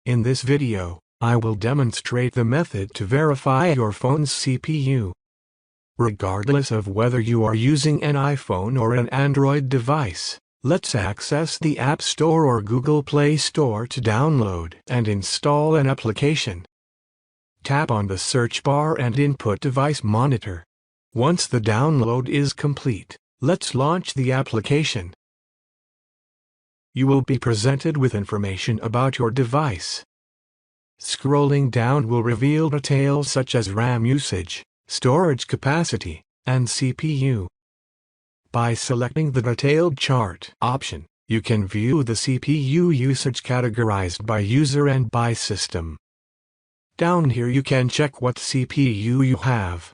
In this video, I will demonstrate the method to verify your phone's CPU. Regardless of whether you are using an iPhone or an Android device, let's access the App Store or Google Play Store to download and install an application. Tap on the search bar and input Device Monitor. Once the download is complete, let's launch the application. You will be presented with information about your device. Scrolling down will reveal details such as RAM usage, storage capacity, and CPU. By selecting the Detailed Chart option, you can view the CPU usage categorized by user and by system. Down here you can check what CPU you have,